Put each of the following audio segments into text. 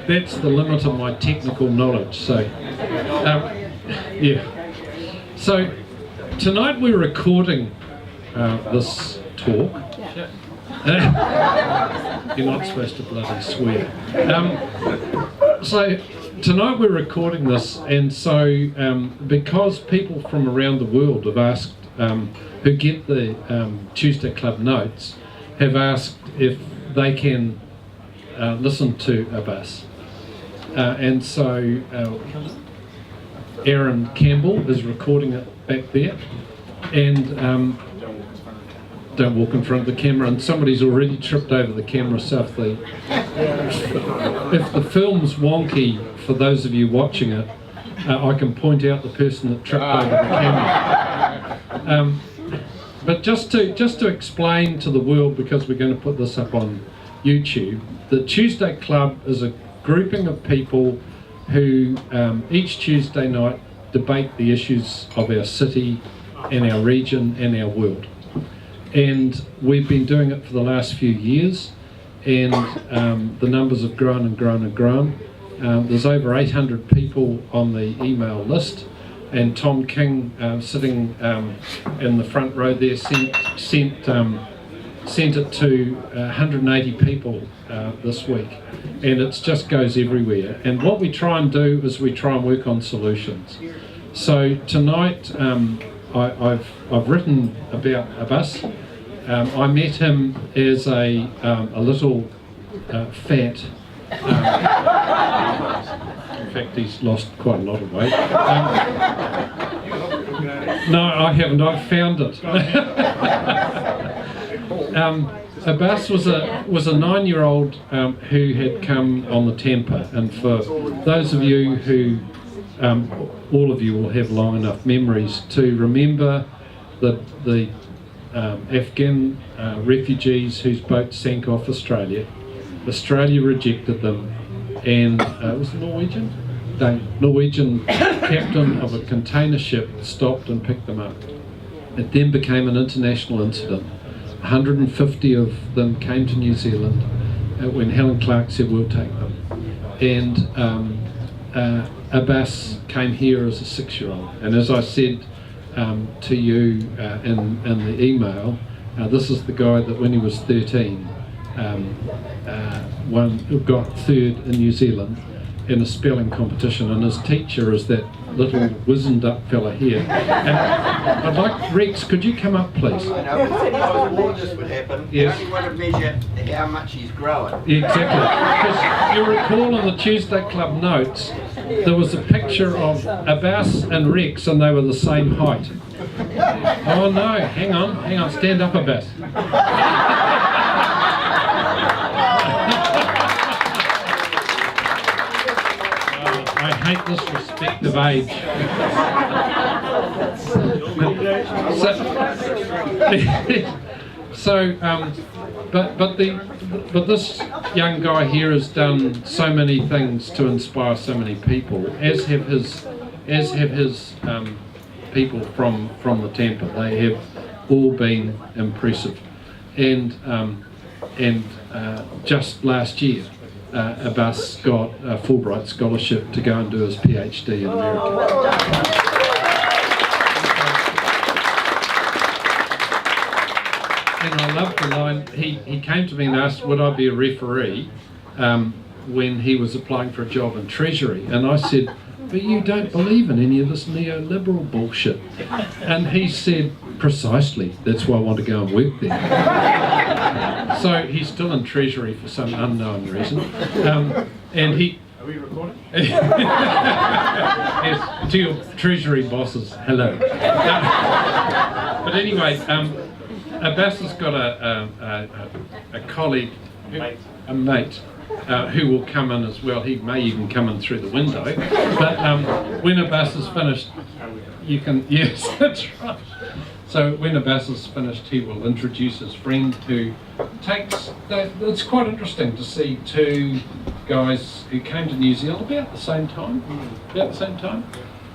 That's the limit of my technical knowledge. So, yeah. So tonight we're recording this talk. You're not supposed to bloody swear. So tonight we're recording this, and so because people from around the world have asked, who get the Tuesday Club notes, have asked if they can listen to Abbas. And so Aaron Campbell is recording it back there, and don't walk in front of the camera, and somebody's already tripped over the camera, so if the film's wonky for those of you watching it, I can point out the person that tripped over the camera. But just to explain to the world, because we're going to put this up on YouTube, the Tuesday Club is a grouping of people who each Tuesday night debate the issues of our city and our region and our world. And we've been doing it for the last few years, and the numbers have grown and grown and grown. There's over 800 people on the email list, and Tom King, sitting in the front row there, sent it to 180 people this week, and it just goes everywhere. And what we try and do is we try and work on solutions. So tonight I've written about Abbas. I met him as a little fat. In fact, he's lost quite a lot of weight. No, I haven't. I've found it. Abbas was a 9-year-old who had come on the Tampa, and for those of you who, all of you will have long enough memories to remember the Afghan refugees whose boat sank off Australia. Australia rejected them, and it was Norwegian? The Norwegian captain of a container ship stopped and picked them up. It then became an international incident. 150 of them came to New Zealand when Helen Clark said we'll take them. And Abbas came here as a 6-year-old. And as I said to you in the email, this is the guy that when he was 13 got third in New Zealand in a spelling competition, and his teacher is that little wizened up fella here. And I'd like, Rex, could you come up please? I know, I was warned this would happen. Yes. You only want to measure how much he's growing. Exactly. Because you recall in the Tuesday Club notes, there was a picture of Abbas and Rex, and they were the same height. Oh no, hang on, stand up Abbas. I hate this respect of age. But this young guy here has done so many things to inspire so many people, as have his people from the Tampa. They have all been impressive, and just last year, Abbas got a Fulbright scholarship to go and do his PhD in America. And I love the line, he came to me and asked would I be a referee when he was applying for a job in Treasury, and I said, but you don't believe in any of this neoliberal bullshit. And he said, precisely, that's why I want to go and work there. So he's still in Treasury for some unknown reason. And he... Are we recording? Yes, to your Treasury bosses, hello. But anyway, Abbas has got a colleague, a mate, who will come in as well. He may even come in through the window. But when Abbas is finished, you can... Yes, that's right. So when Abbas is finished, he will introduce his friend who takes... It's quite interesting to see two guys who came to New Zealand about the same time.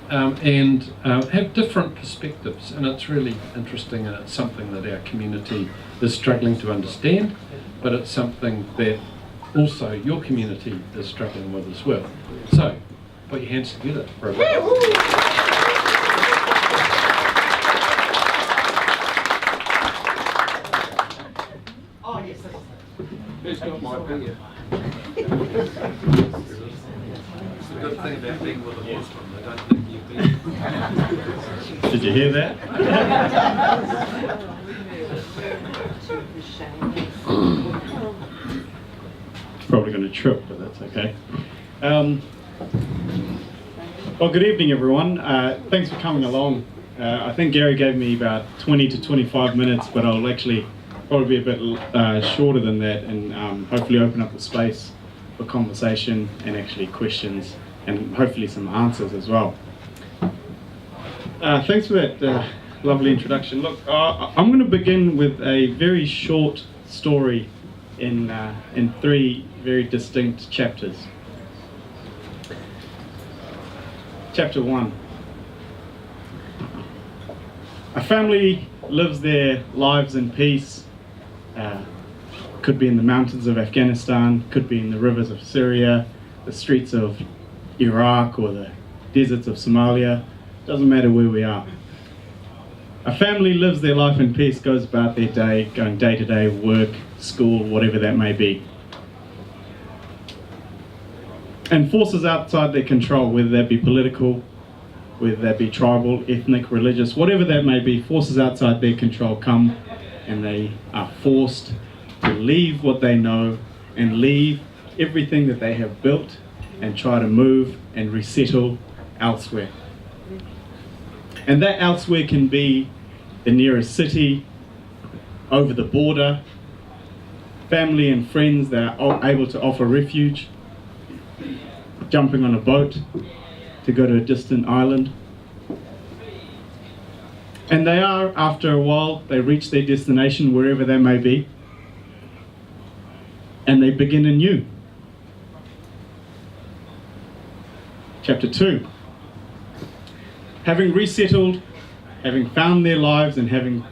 and have different perspectives, and it's really interesting, and it's something that our community is struggling to understand, but it's something that also your community is struggling with as well. So, put your hands together for a bit. Who's got my beer? It's a good thing about being with a Muslim, they don't think you've been. Did you hear that? Probably going to trip, but that's okay. Well, good evening, everyone. Thanks for coming along. I think Gary gave me about 20 to 25 minutes, but I'll actually probably be a bit shorter than that, and hopefully open up the space for conversation and actually questions, and hopefully some answers as well. Thanks for that lovely introduction. Look, I'm going to begin with a very short story in 3 very distinct chapters. Chapter 1. A family lives their lives in peace. Could be in the mountains of Afghanistan, could be in the rivers of Syria, the streets of Iraq, or the deserts of Somalia. Doesn't matter where we are. A family lives their life in peace, goes about their day, going day to day, work, school, whatever that may be. And forces outside their control, whether that be political, whether that be tribal, ethnic, religious, whatever that may be, forces outside their control come, and they are forced to leave what they know and leave everything that they have built and try to move and resettle elsewhere. And that elsewhere can be the nearest city, over the border, family and friends that are able to offer refuge, jumping on a boat to go to a distant island. And they are, after a while, they reach their destination, wherever they may be, and they begin anew. Chapter 2. Having resettled, having found their lives, and having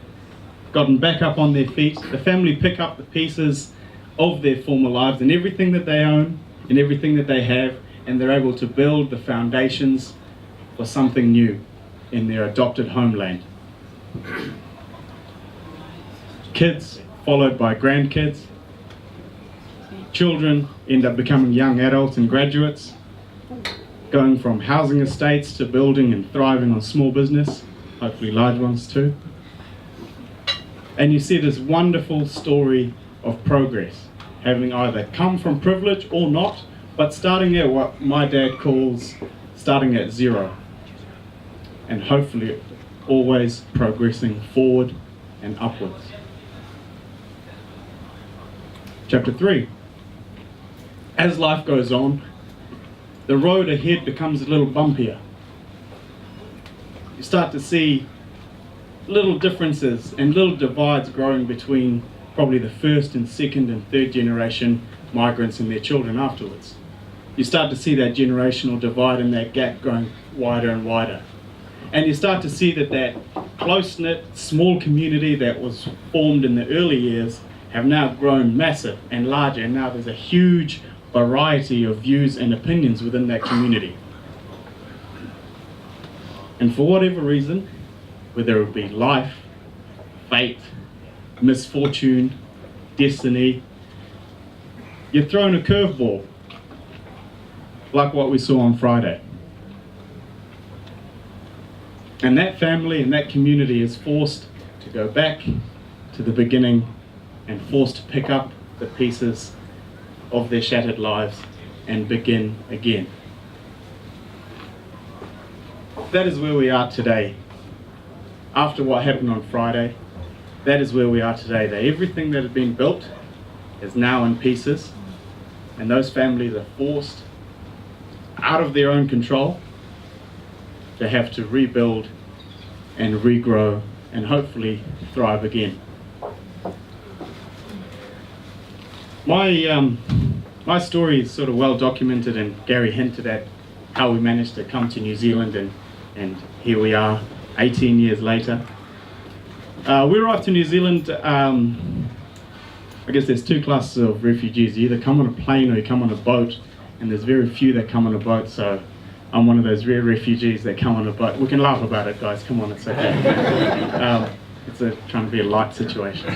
gotten back up on their feet, the family pick up the pieces of their former lives and everything that they own and everything that they have, and they're able to build the foundations for something new in their adopted homeland. Kids followed by grandkids. Children end up becoming young adults and graduates, going from housing estates to building and thriving on small business, hopefully large ones too. And you see this wonderful story of progress, having either come from privilege or not, but starting at what my dad calls starting at zero, and hopefully always progressing forward and upwards. Chapter 3. As life goes on, the road ahead becomes a little bumpier. You start to see little differences and little divides growing between probably the first and second and third generation migrants and their children afterwards. You start to see that generational divide and that gap growing wider and wider. And you start to see that close-knit, small community that was formed in the early years have now grown massive and larger, and now there's a huge variety of views and opinions within that community. And for whatever reason, whether it be life, fate, misfortune, destiny, you're thrown a curveball, like what we saw on Friday. And that family and that community is forced to go back to the beginning and forced to pick up the pieces of their shattered lives and begin again. That is where we are today. After what happened on Friday, that is where we are today. That everything that had been built is now in pieces, and those families are forced out of their own control to have to rebuild and regrow and hopefully thrive again. My story is sort of well documented, and Gary hinted at how we managed to come to New Zealand And here we are, 18 years later. We arrived to New Zealand. I guess there's two classes of refugees. You either come on a plane or you come on a boat, and there's very few that come on a boat, so I'm one of those rare refugees that come on a boat. We can laugh about it, guys, come on, it's okay. Trying to be a light situation.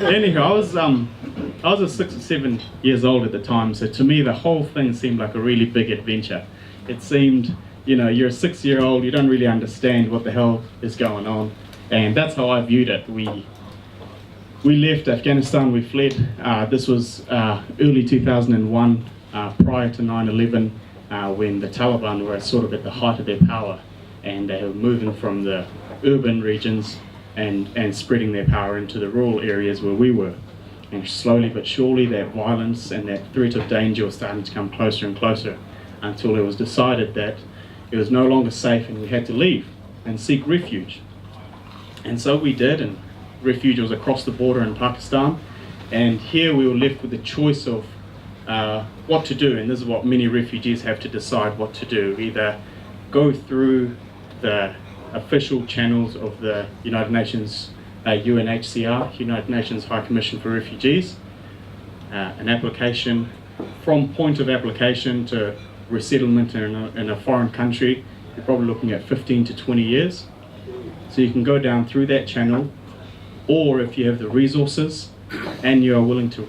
Anyhow, I was 6 or 7 years old at the time, so to me the whole thing seemed like a really big adventure. It seemed, you're a 6-year-old, you don't really understand what the hell is going on, and that's how I viewed it. We left Afghanistan, we fled. This was early 2001, prior to 9/11, when the Taliban were sort of at the height of their power, and they were moving from the urban regions and spreading their power into the rural areas where we were. And slowly but surely that violence and that threat of danger was starting to come closer and closer, until it was decided that it was no longer safe and we had to leave and seek refuge. And so we did, and refuge was across the border in Pakistan, and here we were left with the choice of what to do. And this is what many refugees have to decide what to do: either go through the official channels of the United Nations UNHCR, United Nations High Commission for Refugees, an application. From point of application to resettlement in a foreign country, you're probably looking at 15 to 20 years. So you can go down through that channel, or if you have the resources and you are willing to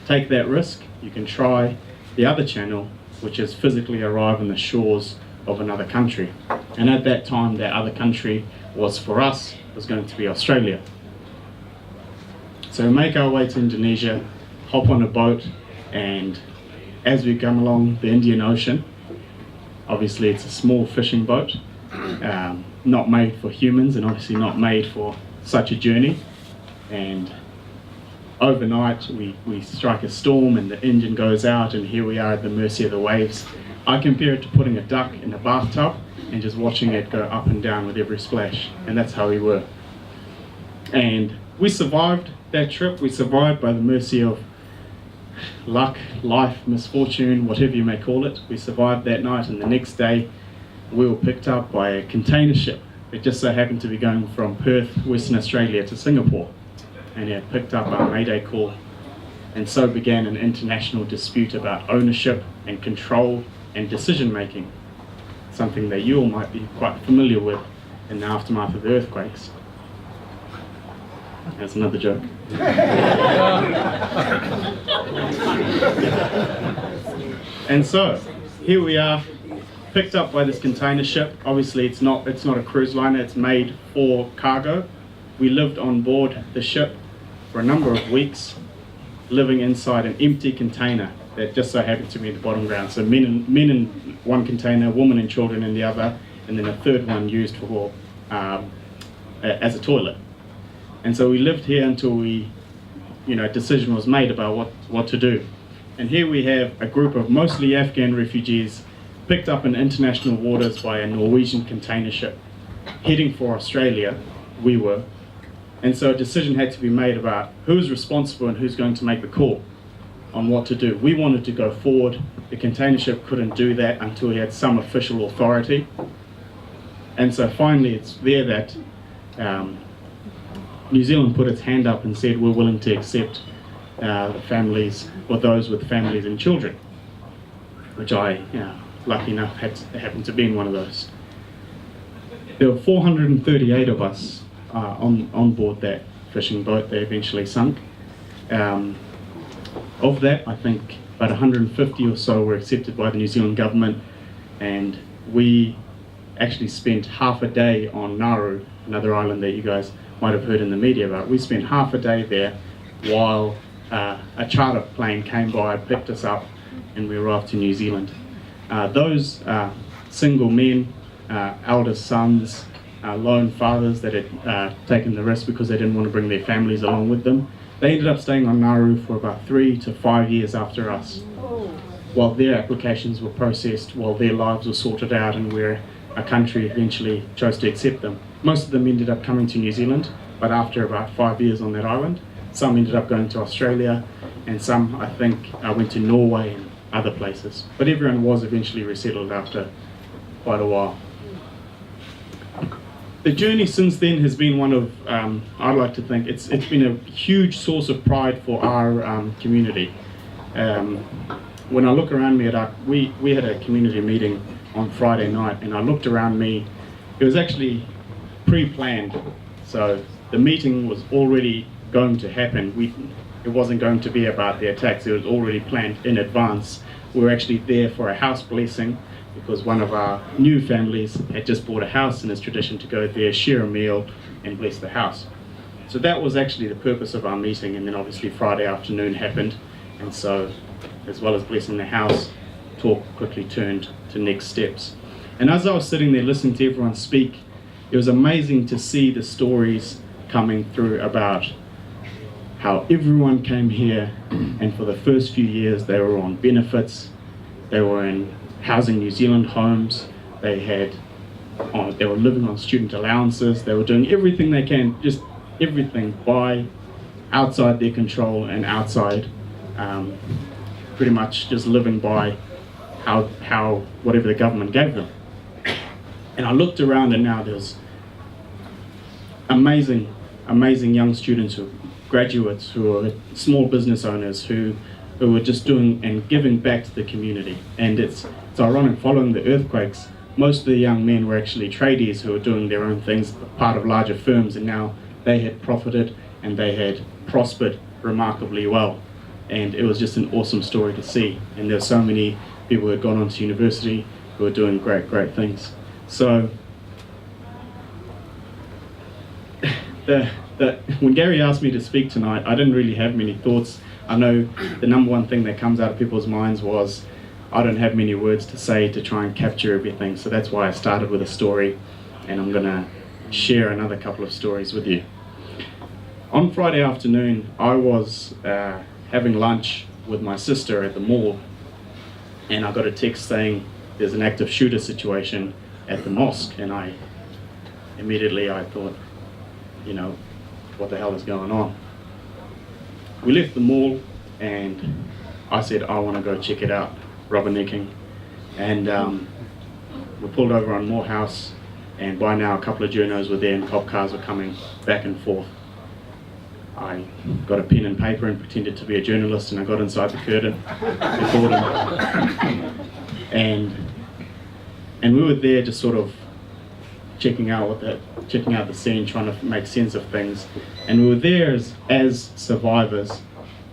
take that risk, you can try the other channel, which is physically arrive on the shores of another country. And at that time, that other country was going to be Australia. So we make our way to Indonesia, hop on a boat, and as we come along the Indian Ocean, obviously it's a small fishing boat, not made for humans and obviously not made for such a journey. And overnight we strike a storm and the engine goes out, and here we are at the mercy of the waves. I compare it to putting a duck in a bathtub and just watching it go up and down with every splash, and that's how we were. And we survived that trip. We survived by the mercy of luck, life, misfortune, whatever you may call it. We survived that night, and the next day we were picked up by a container ship. It just so happened to be going from Perth, Western Australia to Singapore, and it picked up our Mayday call. And so began an international dispute about ownership and control and decision making, something that you all might be quite familiar with in the aftermath of the earthquakes. That's another joke. And so here we are, picked up by this container ship. Obviously it's not a cruise liner, it's made for cargo. We lived on board the ship for a number of weeks, living inside an empty container that just so happened to be at the bottom ground. So men in one container, women and children in the other, and then a third one used for as a toilet. And so we lived here until a decision was made about what to do. And here we have a group of mostly Afghan refugees picked up in international waters by a Norwegian container ship, heading for Australia. We were. And so a decision had to be made about who's responsible and who's going to make the call on what to do. We wanted to go forward. The container ship couldn't do that until he had some official authority. And so finally it's there that New Zealand put its hand up and said, we're willing to accept the families, or those with families and children, which I, lucky enough, happened to be in one of those. There were 438 of us on board that fishing boat. They eventually sunk. Of that, I think about 150 or so were accepted by the New Zealand government, and we actually spent half a day on Nauru, another island that you guys might have heard in the media about. We spent half a day there while a charter plane came by, picked us up, and we arrived to New Zealand. Those single men, eldest sons, lone fathers that had taken the risk because they didn't want to bring their families along with them, they ended up staying on Nauru for about 3 to 5 years after us, while their applications were processed, while their lives were sorted out, and where a country eventually chose to accept them. Most of them ended up coming to New Zealand, but after about 5 years on that island. Some ended up going to Australia, and some, I think, went to Norway and other places. But everyone was eventually resettled after quite a while. the journey since then has been one of, I'd like to think, it's been a huge source of pride for our community. When I look around me we had a community meeting on Friday night, and I looked around me. It was actually pre-planned, so the meeting was already going to happen. It wasn't going to be about the attacks. It was already planned in advance. We were actually there for a house blessing, because one of our new families had just bought a house, and it's tradition to go there, share a meal, and bless the house. So that was actually the purpose of our meeting, and then obviously Friday afternoon happened, and so as well as blessing the house, talk quickly turned to next steps. And as I was sitting there listening to everyone speak, it was amazing to see the stories coming through about how everyone came here, and for the first few years they were on benefits, they were in Housing New Zealand homes, they were living on student allowances, they were doing everything they can, just everything outside their control and outside, pretty much just living by how whatever the government gave them. And I looked around, and now there's amazing young students, who graduates, who are small business owners, who are just doing and giving back to the community. And it's ironic, following the earthquakes, most of the young men were actually tradies who were doing their own things, part of larger firms, and now they had profited and they had prospered remarkably well. And it was just an awesome story to see. And there were so many people who had gone on to university who were doing great things. So when Gary asked me to speak tonight, I didn't really have many thoughts. I know the number one thing that comes out of people's minds was, I don't have many words to say to try and capture everything. So that's why I started with a story, and I'm going to share another couple of stories with you. On Friday afternoon, I was having lunch with my sister at the mall, and I got a text saying there's an active shooter situation at the mosque, and I thought, what the hell is going on? We left the mall, and I said, I want to go check it out, rubbernecking. And we pulled over on Morehouse, and by now a couple of journos were there and cop cars were coming back and forth. I got a pen and paper and pretended to be a journalist, and I got inside the curtain before them. And we were there just sort of checking out the scene, trying to make sense of things. And we were there as survivors,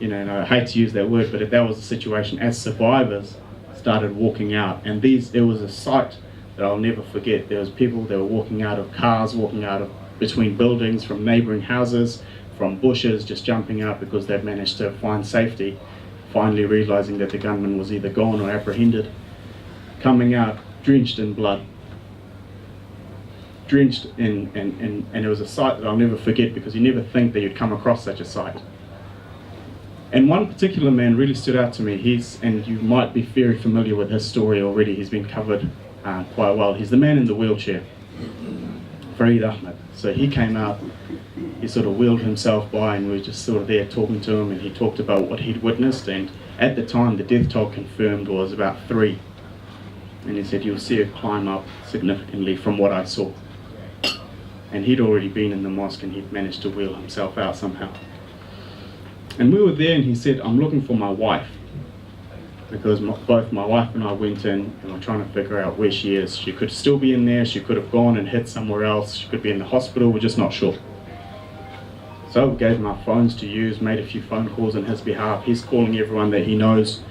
and I hate to use that word, but that was the situation, as survivors started walking out. And it was a sight that I'll never forget. There was people that were walking out of cars, walking out of between buildings, from neighboring houses, from bushes, just jumping out because they'd managed to find safety, finally realizing that the gunman was either gone or apprehended, coming out drenched in blood, and it was a sight that I'll never forget, because you never think that you'd come across such a sight. And one particular man really stood out to me. And you might be very familiar with his story already, he's been covered quite well. He's the man in the wheelchair, Farid Ahmed. So he came out, he sort of wheeled himself by, and we were just sort of there talking to him, and he talked about what he'd witnessed. And at the time, the death toll confirmed was about 3. And he said, you'll see it climb up significantly from what I saw. And he'd already been in the mosque, and he'd managed to wheel himself out somehow. And we were there, and he said, I'm looking for my wife, because both my wife and I went in and we're trying to figure out where she is. She could still be in there, she could have gone and hid somewhere else, she could be in the hospital, we're just not sure. So we gave him our phones to use, made a few phone calls on his behalf. He's calling everyone that he knows,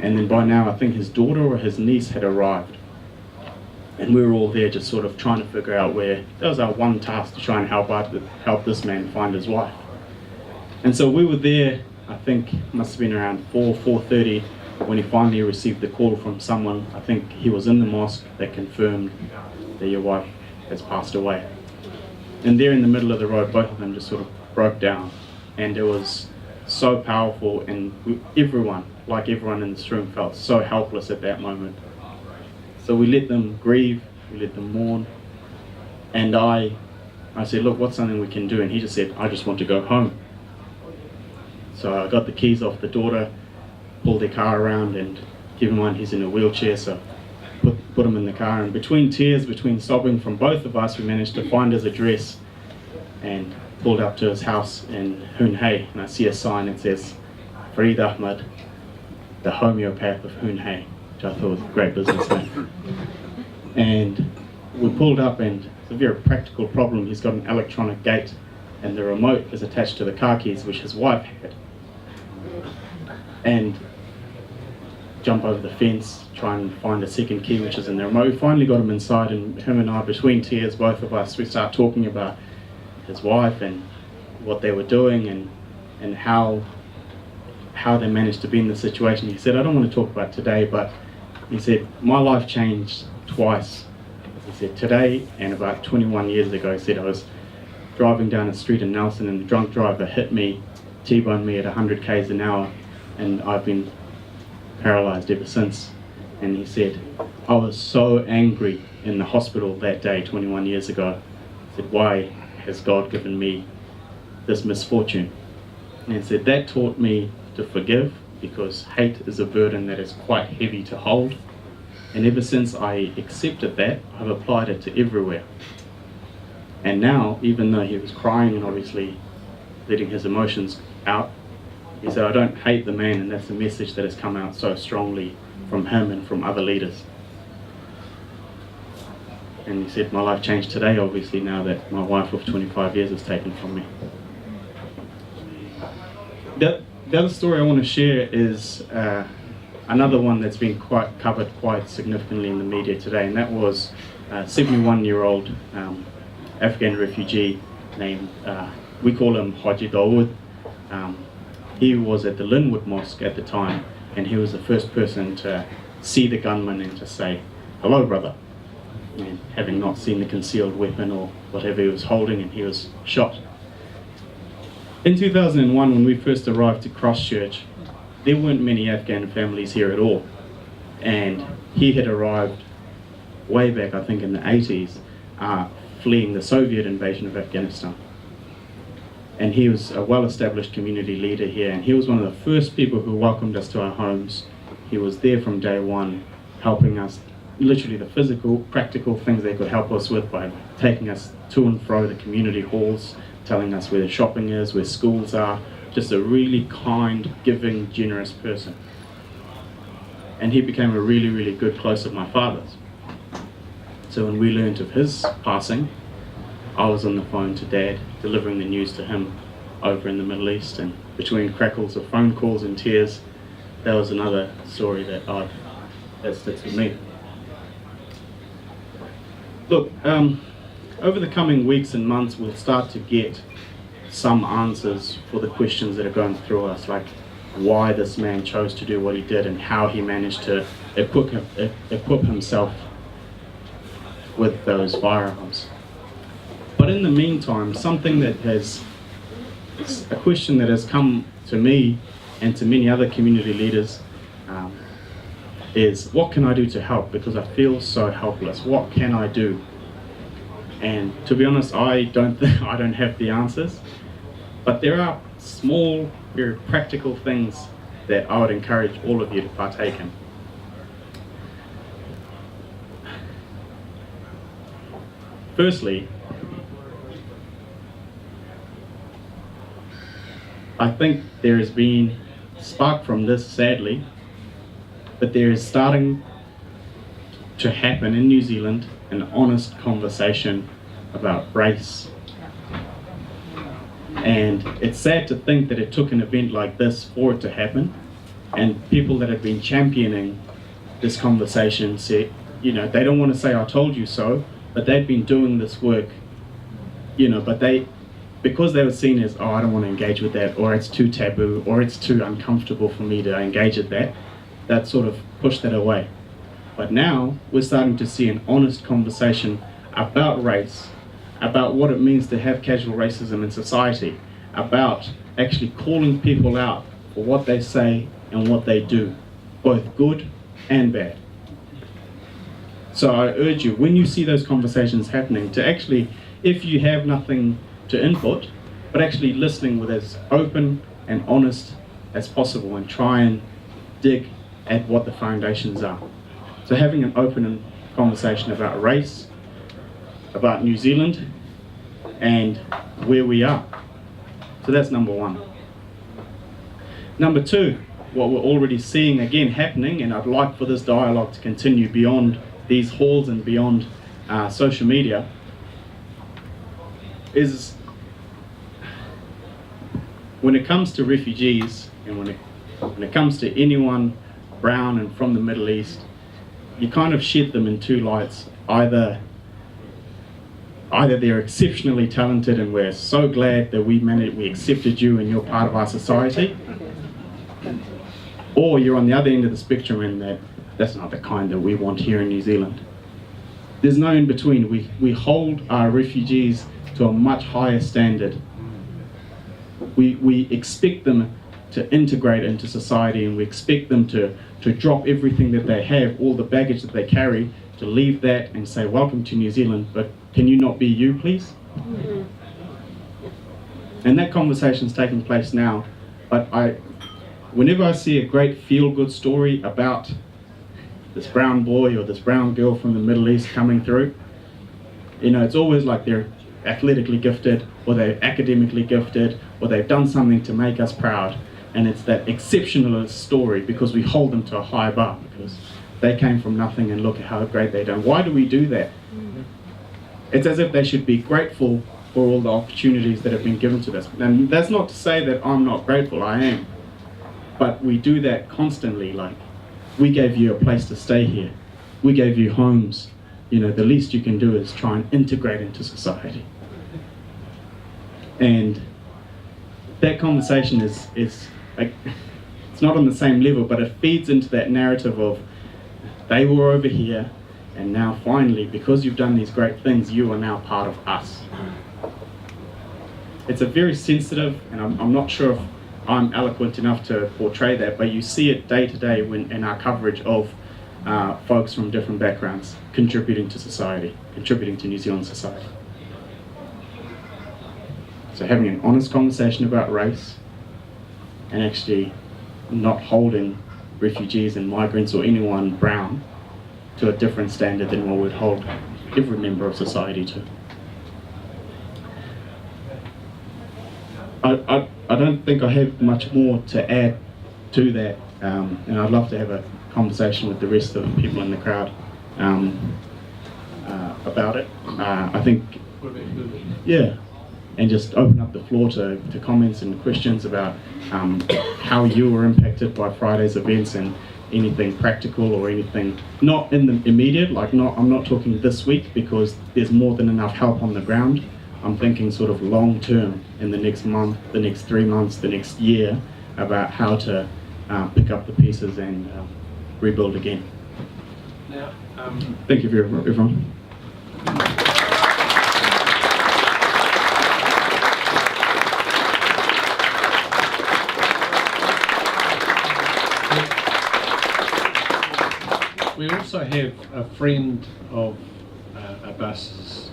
and then by now I think his daughter or his niece had arrived. And we were all there just sort of trying to figure out where. That was our one task, to try and help this man find his wife. And so we were there, I think it must have been around 4:30, when he finally received the call from someone. I think he was in the mosque, that confirmed that your wife has passed away. And there in the middle of the road, both of them just sort of broke down. And it was so powerful, and everyone in this room, felt so helpless at that moment. So we let them grieve, we let them mourn. And I said, look, what's something we can do? And he just said, I just want to go home. So I got the keys off the daughter, pulled their car around, and keep in mind he's in a wheelchair, so put him in the car, and between tears, between sobbing from both of us, we managed to find his address and pulled up to his house in Hoon Hay, and I see a sign that says Farid Ahmad, the homeopath of Hoon Hay, which I thought was a great business name. And we pulled up, and it's a very practical problem. He's got an electronic gate, and the remote is attached to the car keys, which his wife had. And jump over the fence, try and find a second key which is in the remote. We finally got him inside, and him and I, between tears, both of us, we start talking about his wife and what they were doing and how they managed to be in the situation. He said, I don't want to talk about today, but he said, my life changed twice. He said, today and about 21 years ago, he said, I was driving down a street in Nelson and the drunk driver hit me, T-boned me at 100 k's an hour, and I've been paralyzed ever since. And he said, I was so angry in the hospital that day 21 years ago. He said, why has God given me this misfortune? And he said, that taught me to forgive, because hate is a burden that is quite heavy to hold. And ever since I accepted that, I've applied it to everywhere. And now, even though he was crying and obviously letting his emotions out, he said, I don't hate the man, and that's the message that has come out so strongly from him and from other leaders. And he said, my life changed today, obviously, now that my wife of 25 years is taken from me. The other story I want to share is another one that's been covered quite significantly in the media today, and that was a 71-year-old Afghan refugee named, we call him Haji Dawood. He was at the Linwood Mosque at the time, and he was the first person to see the gunman and to say, hello brother, and having not seen the concealed weapon or whatever he was holding, and he was shot. In 2001, when we first arrived to Christchurch, there weren't many Afghan families here at all, and he had arrived way back, I think in the 80s, fleeing the Soviet invasion of Afghanistan. And he was a well-established community leader here, and he was one of the first people who welcomed us to our homes. He was there from day one, helping us, literally the physical, practical things they could help us with by taking us to and fro the community halls, telling us where the shopping is, where schools are. Just a really kind, giving, generous person. And he became a really, really good close of my father's. So when we learned of his passing, I was on the phone to Dad, delivering the news to him over in the Middle East, and between crackles of phone calls and tears, that was another story that sticks with me. Look, over the coming weeks and months, we'll start to get some answers for the questions that are going through us, like why this man chose to do what he did and how he managed to equip himself with those firearms. But in the meantime, a question that has come to me and to many other community leaders is, what can I do to help? Because I feel so helpless. What can I do? And to be honest, I don't have the answers, but there are small, very practical things that I would encourage all of you to partake in. Firstly, I think there has been spark from this, sadly, but there is starting to happen in New Zealand an honest conversation about race. And it's sad to think that it took an event like this for it to happen, and people that have been championing this conversation say, they don't want to say I told you so, but they've been doing this work, but because they were seen as, I don't want to engage with that, or it's too taboo, or it's too uncomfortable for me to engage with that sort of pushed that away. But now we're starting to see an honest conversation about race, about what it means to have casual racism in society, about actually calling people out for what they say and what they do, both good and bad. So I urge you, when you see those conversations happening, to actually, if you have nothing to input, but actually listening with as open and honest as possible, and try and dig at what the foundations are. So having an open conversation about race, about New Zealand, and where we are. So that's number one. Number two, what we're already seeing again happening, and I'd like for this dialogue to continue beyond these halls and beyond social media, is when it comes to refugees and when it comes to anyone brown and from the Middle East, you kind of shed them in two lights. Either they're exceptionally talented and we're so glad that we accepted you and you're part of our society, or you're on the other end of the spectrum and that's not the kind that we want here in New Zealand. There's no in between. We hold our refugees to a much higher standard. We expect them to integrate into society, and we expect them to drop everything that they have, all the baggage that they carry, to leave that and say, welcome to New Zealand, but can you not be you, please? And that conversation's taking place now, but whenever I see a great feel-good story about this brown boy or this brown girl from the Middle East coming through, it's always like they're athletically gifted, or they're academically gifted, or they've done something to make us proud. And it's that exceptionalist story because we hold them to a high bar because they came from nothing and look at how great they've done. Why do we do that? It's as if they should be grateful for all the opportunities that have been given to us. And that's not to say that I'm not grateful, I am. But we do that constantly, like, we gave you a place to stay here. We gave you homes. The least you can do is try and integrate into society. And that conversation is like, it's not on the same level, but it feeds into that narrative of they were over here, and now finally, because you've done these great things, you are now part of us. It's a very sensitive, and I'm not sure if I'm eloquent enough to portray that, but you see it day to day in our coverage of folks from different backgrounds contributing to society, contributing to New Zealand society. So having an honest conversation about race, and actually not holding refugees and migrants or anyone brown to a different standard than what we'd hold every member of society to. I don't think I have much more to add to that, and I'd love to have a conversation with the rest of the people in the crowd about it. I think, yeah, and just open up the floor to comments and questions about how you were impacted by Friday's events and anything practical or anything not in the immediate, I'm not talking this week because there's more than enough help on the ground. I'm thinking sort of long term in the next month, the next 3 months, the next year, about how to pick up the pieces and rebuild again. Now, thank you everyone. we also have a friend of Abbas's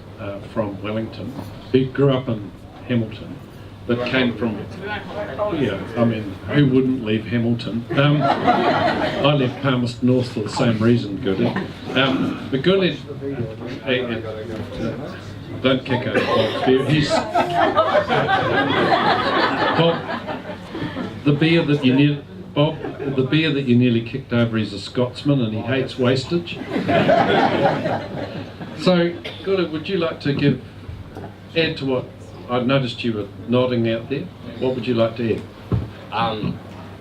from Wellington, who grew up in Hamilton, but came from, who wouldn't leave Hamilton? I left Palmerston North for the same reason, Guled. But Guled, don't kick over Bob's beer. He's Bob, the beer that you nearly kicked over is a Scotsman and he hates wastage. So, Guled, would you like to add to what I noticed you were nodding out there? What would you like to add?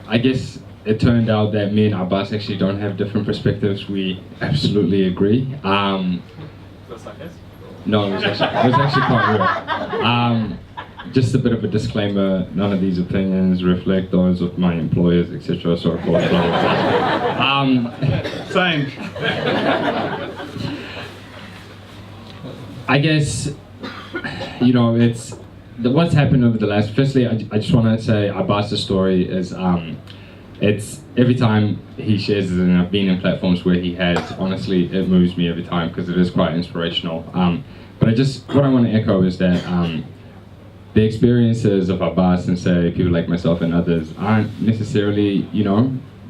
I guess it turned out that me and Abbas actually don't have different perspectives. We absolutely agree. No, it was actually quite real. Just a bit of a disclaimer, none of these opinions reflect those of my employers, etc. So of course, blah, blah, blah. Same. I guess, it's what's happened over the last. Firstly, I just want to say Abbas's story is it's every time he shares it, and I've been in platforms where he has. Honestly, it moves me every time because it is quite inspirational. But what I want to echo is that the experiences of Abbas and say people like myself and others aren't necessarily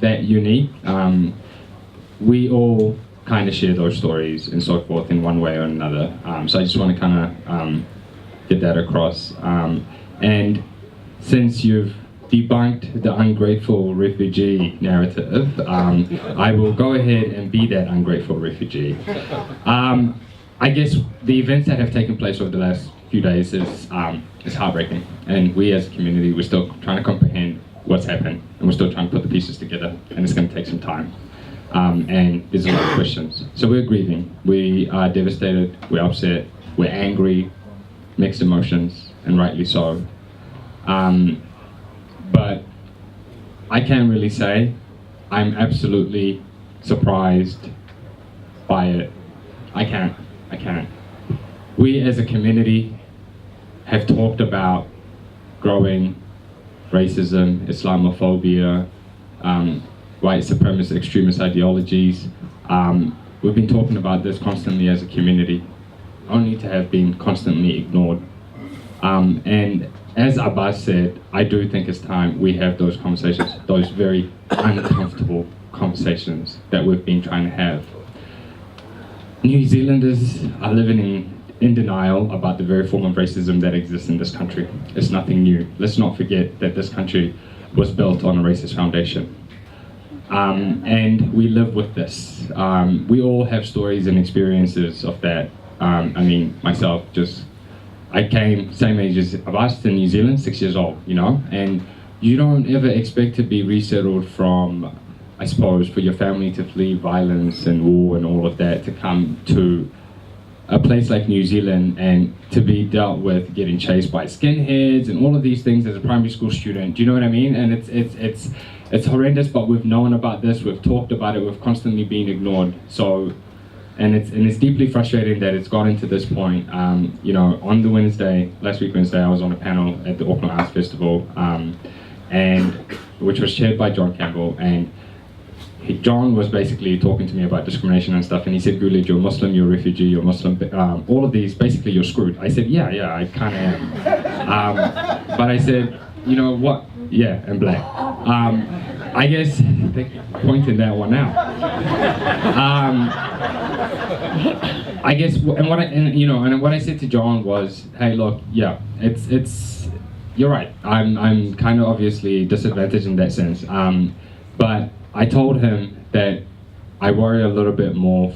that unique. We all kind of share those stories and so forth in one way or another. So I just want to kind of get that across. And since you've debunked the ungrateful refugee narrative, I will go ahead and be that ungrateful refugee. I guess the events that have taken place over the last few days is heartbreaking, and we as a community, we're still trying to comprehend what's happened, and we're still trying to put the pieces together, and it's going to take some time. And there's a lot of questions. So we're grieving, we are devastated, we're upset, we're angry, mixed emotions, and rightly so. But I can't really say I'm absolutely surprised by it. I can't. We as a community have talked about growing racism, Islamophobia, white supremacist extremist ideologies. We've been talking about this constantly as a community, only to have been constantly ignored. And as Abbas said, I do think it's time we have those conversations, those very uncomfortable conversations that we've been trying to have. New Zealanders are living in denial about the very form of racism that exists in this country. It's nothing new. Let's not forget that this country was built on a racist foundation. And we live with this. We all have stories and experiences of that. I mean, myself, I came same age as Abbas to New Zealand, 6 years old, you know? And you don't ever expect to be resettled from, I suppose, for your family to flee violence and war and all of that, to come to a place like New Zealand and to be dealt with getting chased by skinheads and all of these things as a primary school student. Do you know what I mean? And it's horrendous, but we've known about this, we've talked about it, we've constantly been ignored. So, and it's deeply frustrating that it's gotten to this point. You know, on the last week Wednesday, I was on a panel at the Auckland Arts Festival, and which was chaired by John Campbell, and John was basically talking to me about discrimination and stuff, and he said, Guled, you're Muslim, you're a refugee, you're Muslim, all of these, basically you're screwed. I said, yeah, I kind of am. But I said, you know what? Yeah, and black. I guess they pointed that one out. I guess, and what I said to John was, hey, look, yeah, it's you're right. I'm kind of obviously disadvantaged in that sense. But I told him that I worry a little bit more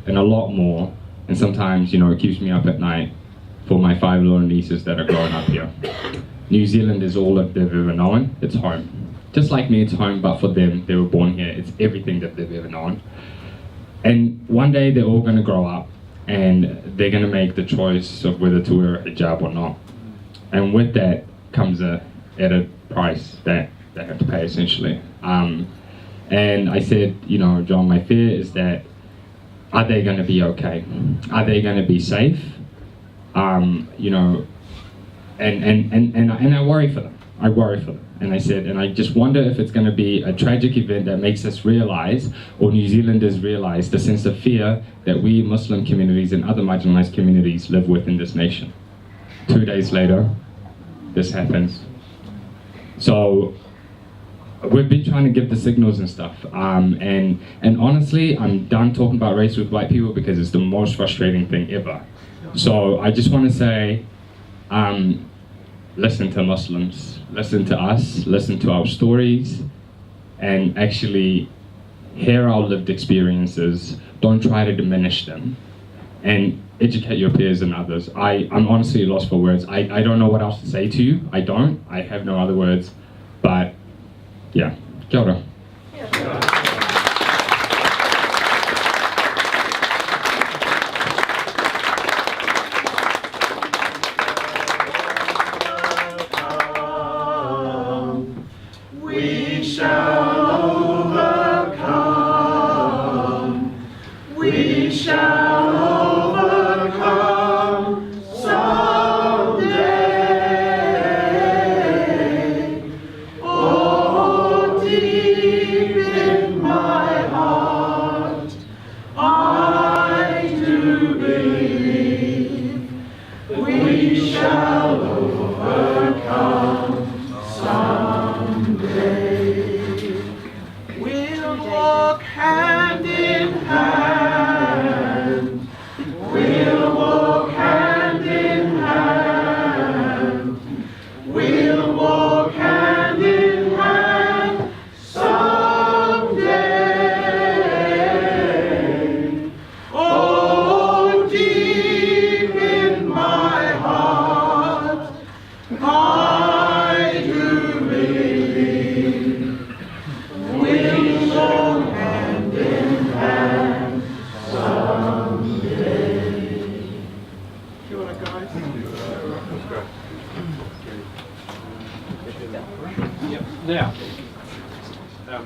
and a lot more, and sometimes, you know, it keeps me up at night for my 5 little nieces that are growing up here. New Zealand is all that they've ever known. It's home. Just like me, it's home, but for them, they were born here. It's everything that they've ever known. And one day they're all gonna grow up and they're gonna make the choice of whether to wear a hijab or not. And with that comes a added price that they have to pay, essentially. And I said, you know, John, my fear is that, are they gonna be okay? Are they gonna be safe? You know, and I worry for them. I worry for them. And I said, and I just wonder if it's going to be a tragic event that makes us realize, or New Zealanders realize, the sense of fear that we Muslim communities and other marginalized communities live with in this nation. 2 days later, this happens. So we've been trying to give the signals and stuff. And honestly, I'm done talking about race with white people because it's the most frustrating thing ever. So I just want to say, listen to Muslims, listen to us, listen to our stories, and actually hear our lived experiences. Don't try to diminish them, and educate your peers and others. I'm honestly lost for words. I don't know what else to say to you. I have no other words, but yeah, kia ora. Oh, dear. Yeah. Now,